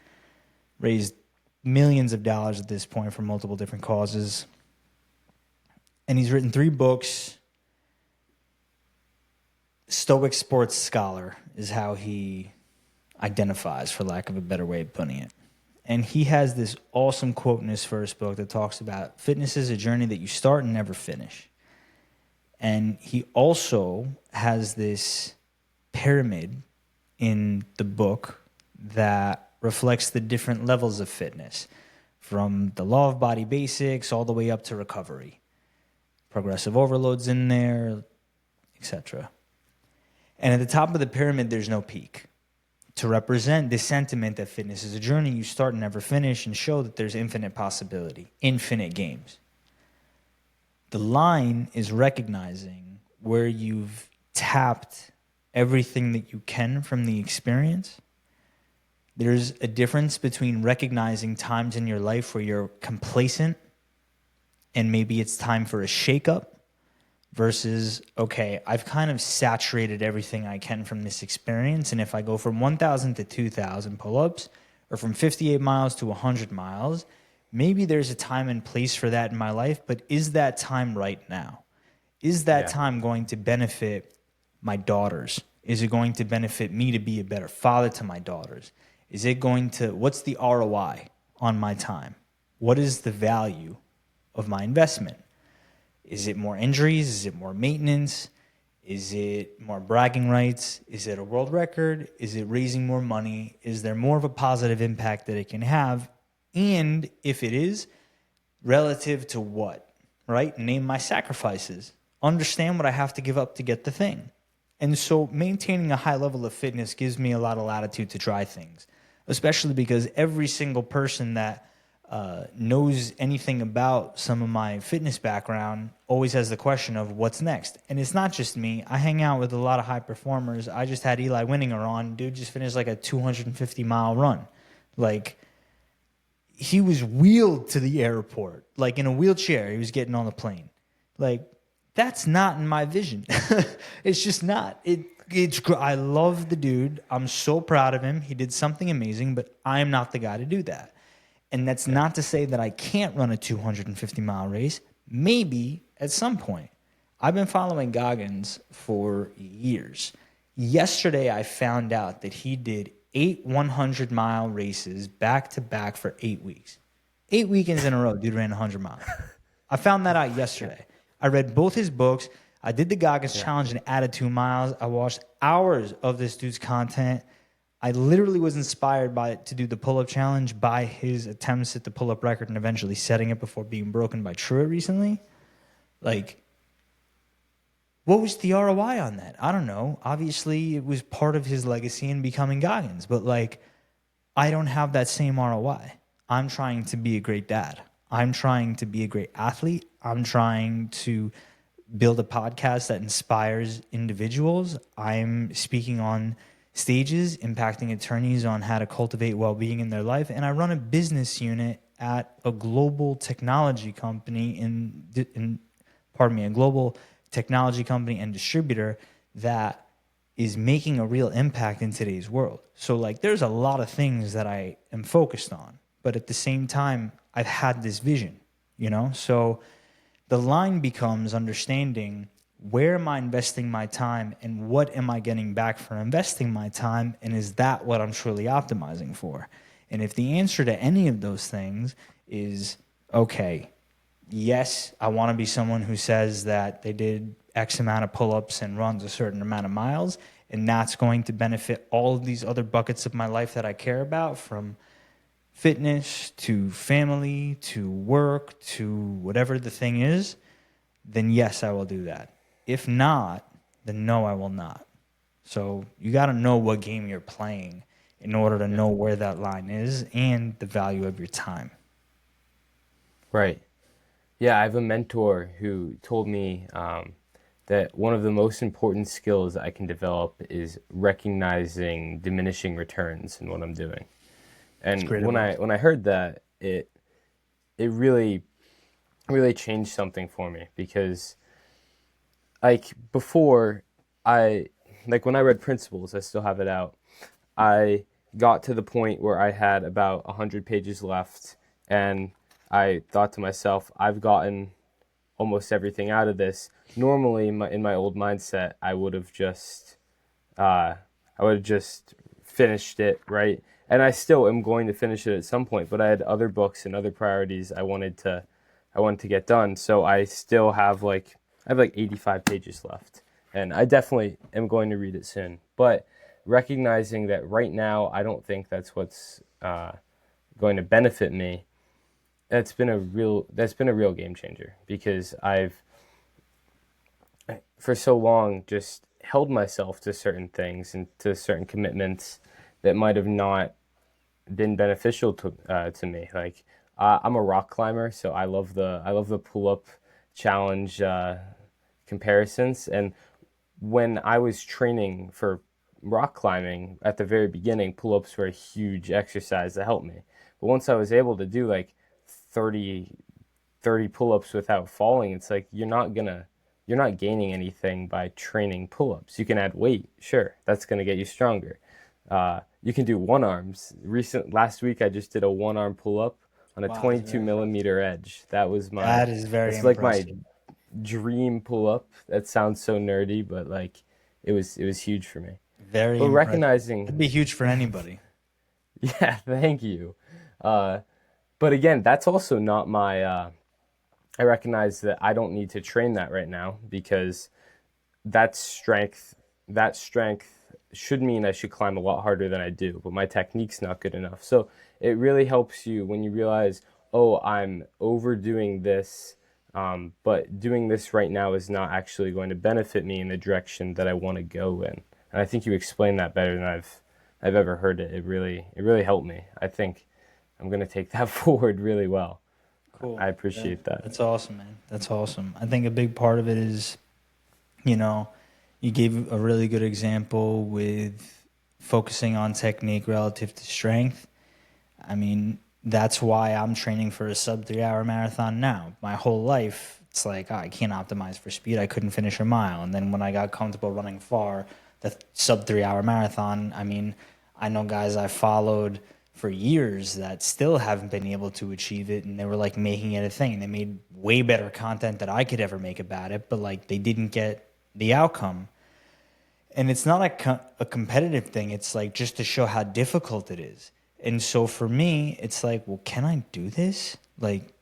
raised millions of dollars at this point for multiple different causes. And he's written 3 books. Stoic sports scholar is how he identifies, for lack of a better way of putting it. And he has this awesome quote in his first book that talks about fitness is a journey that you start and never finish. And he also has this pyramid in the book that reflects the different levels of fitness, from the law of body basics all the way up to recovery. Progressive overload's in there, etc. And at the top of the pyramid, there's no peak, to represent the sentiment that fitness is a journey you start and never finish, and show that there's infinite possibility, infinite games. The line is recognizing where you've tapped everything that you can from the experience. There's a difference between recognizing times in your life where you're complacent and maybe it's time for a shakeup, versus, okay, I've kind of saturated everything I can from this experience, and if I go from 1,000 to 2,000 pull-ups, or from 58 miles to 100 miles, maybe there's a time and place for that in my life, but is that time right now? Is that time going to benefit my daughters? Is it going to benefit me to be a better father to my daughters? Is it going to, what's the ROI on my time? What is the value of my investment? Is it more injuries? Is it more maintenance? Is it more bragging rights? Is it a world record? Is it raising more money? Is there more of a positive impact that it can have? And if it is, relative to what, right? Name my sacrifices. Understand what I have to give up to get the thing. And so maintaining a high level of fitness gives me a lot of latitude to try things, especially because every single person that knows anything about some of my fitness background always has the question of what's next. And it's not just me. I hang out with a lot of high performers. I just had Eli Winninger on. Dude just finished like a 250-mile run. Like, he was wheeled to the airport, like in a wheelchair. He was getting on the plane. Like, that's not in my vision. It's just not. I love the dude. I'm so proud of him. He did something amazing, but I'm not the guy to do that. And that's not to say that I can't run a 250-mile race. Maybe at some point. I've been following Goggins for years. Yesterday, I found out that he did 8 100-mile races back-to-back for 8 weeks. 8 weekends in a row, dude ran 100 miles. I found that out yesterday. I read both his books. I did the Goggins challenge and added 2 miles. I watched hours of this dude's content. I literally was inspired to do the pull-up challenge by his attempts at the pull-up record and eventually setting it before being broken by Truett recently. Like, what was the ROI on that? I don't know. Obviously, it was part of his legacy in becoming Goggins, but like, I don't have that same ROI. I'm trying to be a great dad. I'm trying to be a great athlete. I'm trying to build a podcast that inspires individuals. I'm speaking on stages, impacting attorneys on how to cultivate well-being in their life. And I run a business unit at a global technology company a global technology company and distributor that is making a real impact in today's world. So like, there's a lot of things that I am focused on, but at the same time, I've had this vision, you know? So the line becomes understanding, where am I investing my time and what am I getting back for investing my time? And is that what I'm truly optimizing for? And if the answer to any of those things is, okay, yes, I want to be someone who says that they did X amount of pull-ups and runs a certain amount of miles, And that's going to benefit all of these other buckets of my life that I care about, from fitness to family to work to whatever the thing is, then yes, I will do that. If not, then no, I will not. So you got to know what game you're playing in order to know where that line is and the value of your time. Right. Yeah, I have a mentor who told me that one of the most important skills I can develop is recognizing diminishing returns in what I'm doing. And great when advice. I heard that, it really changed something for me, because like before, I like when I read Principles, I still have it out. I got to the point where I had about 100 pages left, and I thought to myself, I've gotten almost everything out of this. Normally, in my old mindset, I would have just finished it, right? And I still am going to finish it at some point, but I had other books and other priorities I wanted to get done. So I still have I have like 85 pages left, and I definitely am going to read it soon. But recognizing that right now, I don't think that's what's going to benefit me. That's been a real game changer, because I've for so long just held myself to certain things and to certain commitments that might have not been beneficial to me. Like I'm a rock climber, so I love the pull up challenge comparisons. And when I was training for rock climbing at the very beginning, pull ups were a huge exercise that helped me. But once I was able to do like 30 pull ups without falling, it's like you're not gaining anything by training pull ups. You can add weight, sure, that's gonna get you stronger. You can do one arms. Last week I just did a one arm pull up on a Wow, that's 22 very impressive. millimeter edge. That is very That's like my impressive. dream pull up. That sounds so nerdy, but like it was huge for me. Very But impressive. recognizing, That'd be huge for anybody. yeah, thank you. Uh, but again, that's also not my. I recognize that I don't need to train that right now, because that strength that strength should mean I should climb a lot harder than I do, but my technique's not good enough. So it really helps you when you realize, oh, I'm overdoing this, but doing this right now is not actually going to benefit me in the direction that I want to go in. And I think you explained that better than I've ever heard it. It really helped me. I think I'm going to take that forward really well. Cool. I appreciate that. That's awesome, man. That's awesome. I think a big part of it is, you know, you gave a really good example with focusing on technique relative to strength. I mean, that's why I'm training for a sub 3 hour marathon now. My whole life, it's like, I can't optimize for speed. I couldn't finish a mile. And then when I got comfortable running far, the sub 3 hour marathon, I mean, I know guys I followed for years that still haven't been able to achieve it. And they were like making it a thing. They made way better content that I could ever make about it, but like they didn't get the outcome. And it's not a competitive thing. It's like just to show how difficult it is. And so for me, it's like, well, can I do this? Like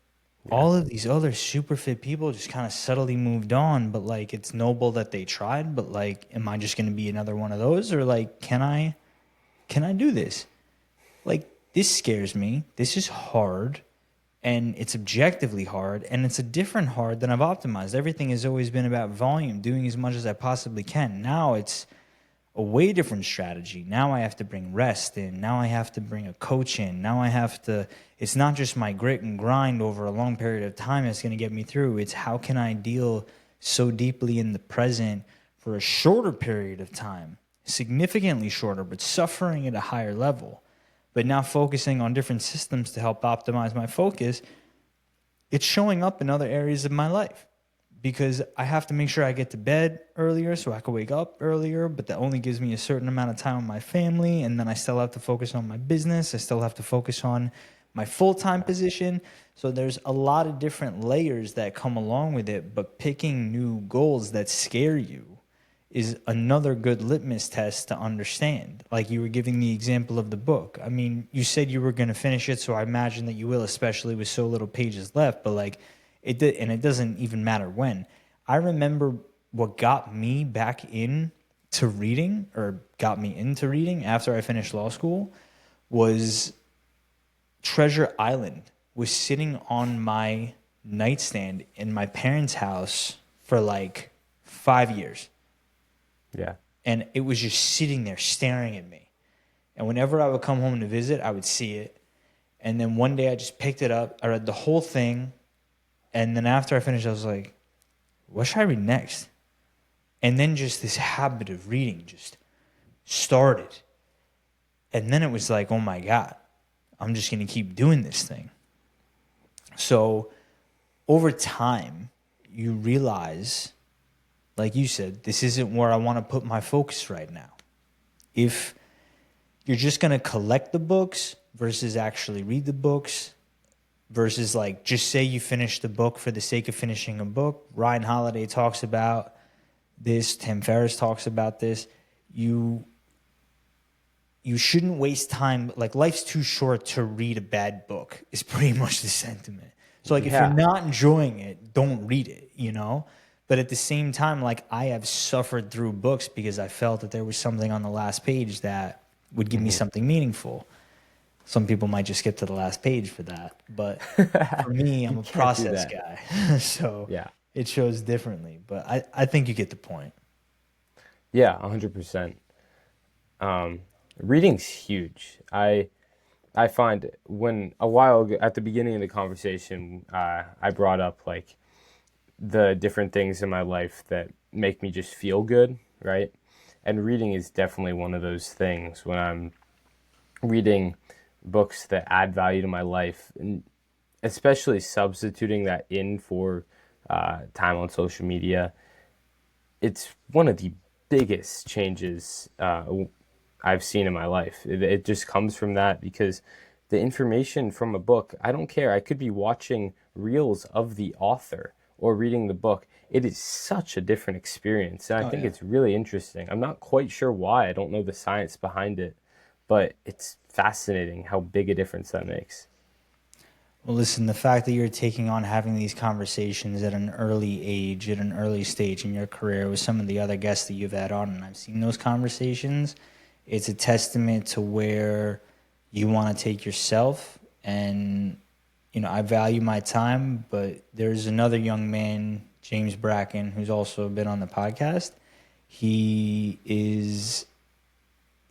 all of these other super fit people just kind of subtly moved on, but like it's noble that they tried, but like, am I just going to be another one of those? Or like, can I do this? Like, this scares me. This is hard. And it's objectively hard. And it's a different hard than I've optimized. Everything has always been about volume, doing as much as I possibly can. Now it's a way different strategy. Now I have to bring rest in. Now I have to bring a coach in. Now I have to, it's not just my grit and grind over a long period of time that's going to get me through. It's how can I deal so deeply in the present for a shorter period of time, significantly shorter, but suffering at a higher level. But now focusing on different systems to help optimize my focus, it's showing up in other areas of my life. Because I have to make sure I get to bed earlier so I can wake up earlier, but that only gives me a certain amount of time with my family, and then I still have to focus on my business. I still have to focus on my full-time position. So there's a lot of different layers that come along with it, but picking new goals that scare you is another good litmus test to understand. Like you were giving the example of the book. I mean, you said you were going to finish it, so I imagine that you will, especially with so little pages left, but like it did, and it doesn't even matter when. I remember what got me back in to reading, or got me into reading after I finished law school, was Treasure Island. Was sitting on my nightstand in my parents' house for like 5 years. Yeah. And it was just sitting there staring at me. And whenever I would come home to visit, I would see it. And then one day I just picked it up. I read the whole thing. And then after I finished, I was like, what should I read next? And then just this habit of reading just started. And then it was like, oh my God, I'm just going to keep doing this thing. So over time, you realize, like you said, this isn't where I want to put my focus right now. If you're just going to collect the books versus actually read the books, versus like just say you finish the book for the sake of finishing a book. Ryan Holiday talks about this. Tim Ferriss talks about this. You shouldn't waste time. Like, life's too short to read a bad book is pretty much the sentiment. So like, if you're not enjoying it, don't read it, you know? But at the same time, like, I have suffered through books because I felt that there was something on the last page that would give me something meaningful. Some people might just skip to the last page for that. But for me, I'm a process guy. So Yeah. it shows differently. But I think you get the point. Yeah, 100%. Reading's huge. I find when a while ago, at the beginning of the conversation, I brought up like the different things in my life that make me just feel good, right? And reading is definitely one of those things. When I'm reading books that add value to my life, and especially substituting that in for time on social media, it's one of the biggest changes I've seen in my life. It just comes from that, because the information from a book, I don't care. I could be watching reels of the author or reading the book. It is such a different experience. And I think it's really interesting. I'm not quite sure why. I don't know the science behind it, but it's fascinating how big a difference that makes. Well, listen, the fact that you're taking on having these conversations at an early age, at an early stage in your career with some of the other guests that you've had on, and I've seen those conversations, it's a testament to where you want to take yourself. And, you know, I value my time, but there's another young man, James Bracken, who's also been on the podcast. He's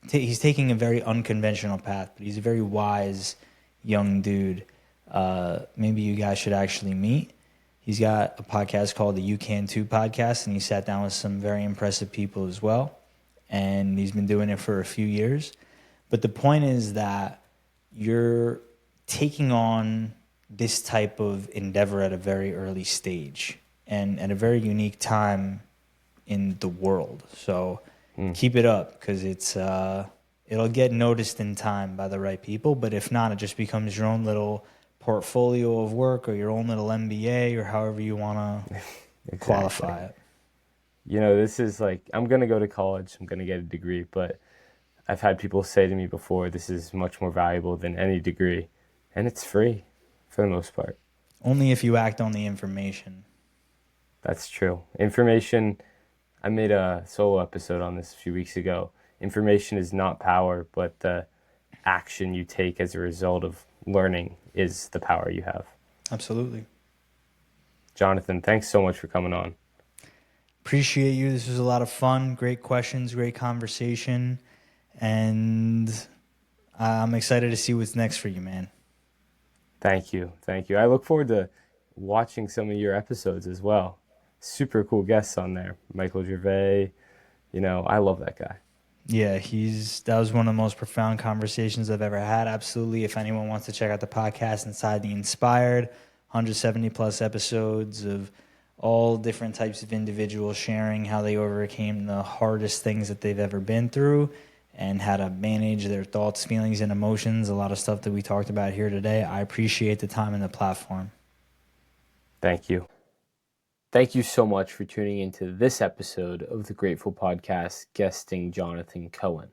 taking a very unconventional path, but he's a very wise young dude. Maybe you guys should actually meet. He's got a podcast called the You Can Too podcast, and he sat down with some very impressive people as well. And he's been doing it for a few years. But the point is that you're taking on this type of endeavor at a very early stage and at a very unique time in the world. So keep it up, because it'll get noticed in time by the right people. But if not, it just becomes your own little portfolio of work, or your own little MBA, or however you want to qualify it. You know, this is like, I'm going to go to college, I'm going to get a degree, but I've had people say to me before, this is much more valuable than any degree. And it's free for the most part. Only if you act on the information. That's true. Information, I made a solo episode on this a few weeks ago. Information is not power, but the action you take as a result of learning is the power you have. Absolutely. Jonathan, thanks so much for coming on. Appreciate you. This was a lot of fun. Great questions, great conversation. And I'm excited to see what's next for you, man. Thank you. Thank you. I look forward to watching some of your episodes as well. Super cool guests on there. Michael Gervais. You know, I love that guy. Yeah, that was one of the most profound conversations I've ever had. Absolutely. If anyone wants to check out the podcast, Inside the Inspired, 170 plus episodes of all different types of individuals sharing how they overcame the hardest things that they've ever been through and how to manage their thoughts, feelings, and emotions. A lot of stuff that we talked about here today. I appreciate the time and the platform. Thank you. Thank you so much for tuning into this episode of the Grateful Podcast, guesting Jonathan Cohen.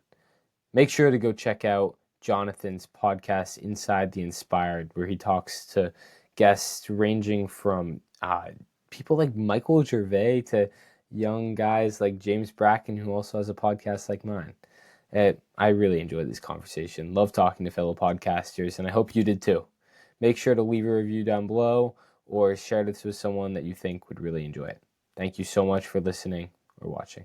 Make sure to go check out Jonathan's podcast, Inside the Inspired, where he talks to guests ranging from people like Michael Gervais to, young guys like James Bracken, who also has a podcast like mine. I really enjoyed this conversation. Love talking to fellow podcasters, and I hope you did too. Make sure to leave a review down below or share this with someone that you think would really enjoy it. Thank you so much for listening or watching.